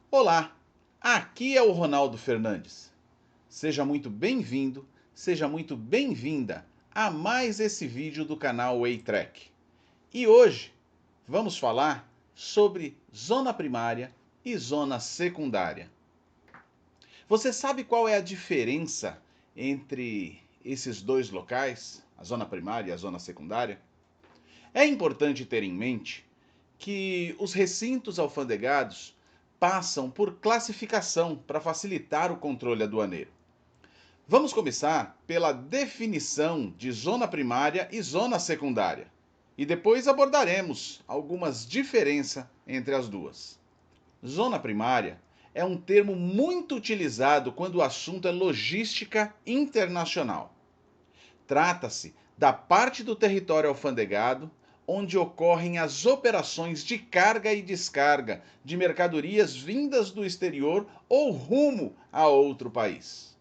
Olá, aqui é o Ronaldo Fernandes. Seja muito bem-vindo, seja muito bem-vinda a mais esse vídeo do canal Waytrack. E hoje vamos falar sobre zona primária e zona secundária. Você sabe qual é a diferença entre esses dois locais, a zona primária e a zona secundária? É importante ter em mente que os recintos alfandegados passam por classificação para facilitar o controle aduaneiro. Vamos começar pela definição de zona primária e zona secundária, e depois abordaremos algumas diferenças entre as duas. Zona primária é um termo muito utilizado quando o assunto é logística internacional. Trata-se da parte do território alfandegado onde ocorrem as operações de carga e descarga de mercadorias vindas do exterior ou rumo a outro país.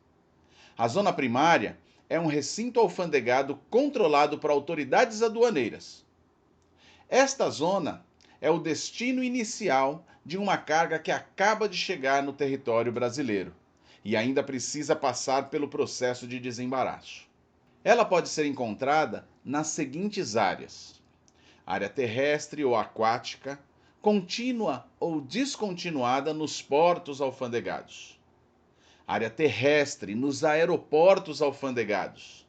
A zona primária é um recinto alfandegado controlado por autoridades aduaneiras. Esta zona é o destino inicial de uma carga que acaba de chegar no território brasileiro e ainda precisa passar pelo processo de desembaraço. Ela pode ser encontrada nas seguintes áreas: área terrestre ou aquática, contínua ou descontinuada nos portos alfandegados, área terrestre nos aeroportos alfandegados,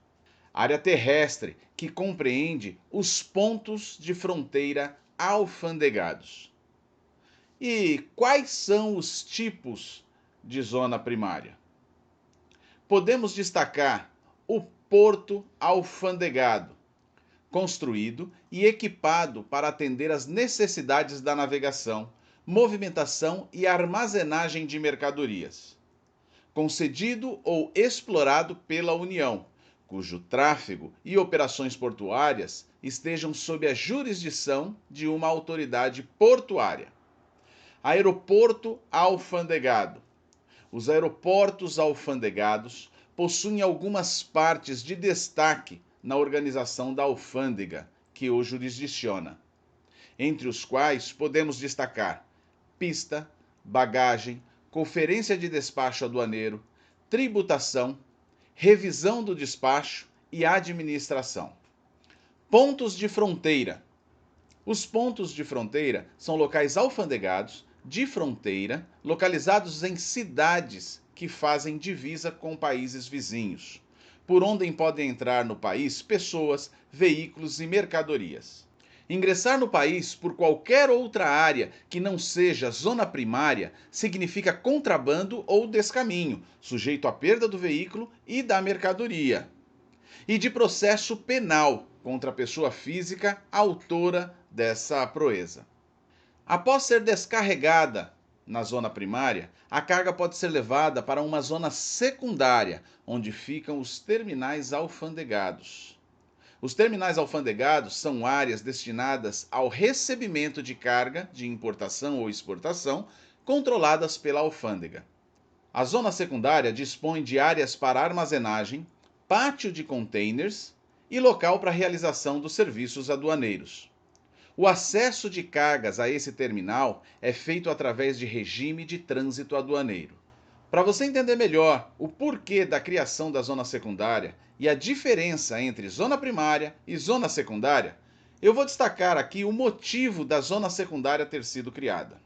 área terrestre que compreende os pontos de fronteira alfandegados. E quais são os tipos de zona primária? Podemos destacar o porto alfandegado, construído e equipado para atender às necessidades da navegação, movimentação e armazenagem de mercadorias. Concedido ou explorado pela União, cujo tráfego e operações portuárias estejam sob a jurisdição de uma autoridade portuária. Aeroporto alfandegado. Os aeroportos alfandegados possuem algumas partes de destaque na organização da alfândega que o jurisdiciona, entre os quais podemos destacar pista, bagagem, conferência de despacho aduaneiro, tributação, revisão do despacho e administração. Pontos de fronteira. Os pontos de fronteira são locais alfandegados de fronteira localizados em cidades que fazem divisa com países vizinhos, por onde podem entrar no país pessoas, veículos e mercadorias. Ingressar no país por qualquer outra área que não seja zona primária significa contrabando ou descaminho, sujeito à perda do veículo e da mercadoria, e de processo penal contra a pessoa física autora dessa proeza. Após ser descarregada na zona primária, a carga pode ser levada para uma zona secundária, onde ficam os terminais alfandegados. Os terminais alfandegados são áreas destinadas ao recebimento de carga de importação ou exportação, controladas pela alfândega. A zona secundária dispõe de áreas para armazenagem, pátio de containers e local para realização dos serviços aduaneiros. O acesso de cargas a esse terminal é feito através de regime de trânsito aduaneiro. Para você entender melhor o porquê da criação da zona secundária e a diferença entre zona primária e zona secundária, eu vou destacar aqui o motivo da zona secundária ter sido criada.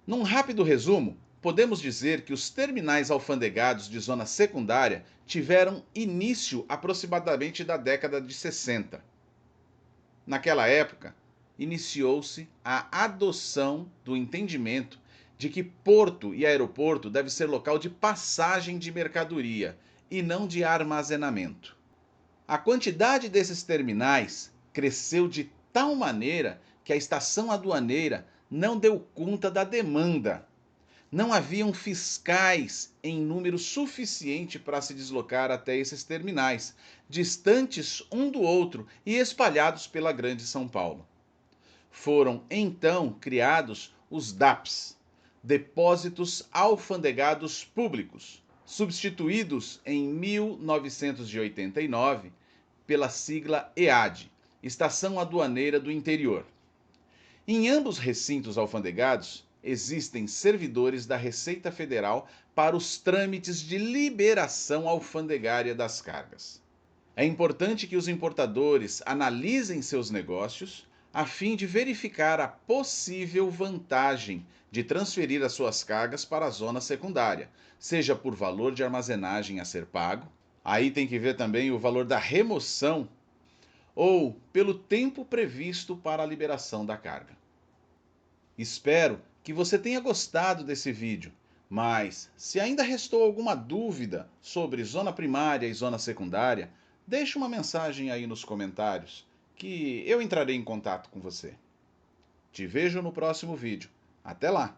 Num rápido resumo, podemos dizer que os terminais alfandegados de zona secundária tiveram início aproximadamente da década de 60. Naquela época, iniciou-se a adoção do entendimento de que porto e aeroporto deve ser local de passagem de mercadoria e não de armazenamento. A quantidade desses terminais cresceu de tal maneira que a estação aduaneira não deu conta da demanda. Não haviam fiscais em número suficiente para se deslocar até esses terminais, distantes um do outro e espalhados pela grande São Paulo. Foram então criados os DAPs, Depósitos Alfandegados Públicos, substituídos em 1989 pela sigla EAD, Estação Aduaneira do Interior. Em ambos recintos alfandegados existem servidores da Receita Federal para os trâmites de liberação alfandegária das cargas. É importante que os importadores analisem seus negócios a fim de verificar a possível vantagem de transferir as suas cargas para a zona secundária, seja por valor de armazenagem a ser pago, aí tem que ver também o valor da remoção, ou pelo tempo previsto para a liberação da carga. Espero que você tenha gostado desse vídeo, mas se ainda restou alguma dúvida sobre zona primária e zona secundária, deixe uma mensagem aí nos comentários que eu entrarei em contato com você. Te vejo no próximo vídeo. Até lá!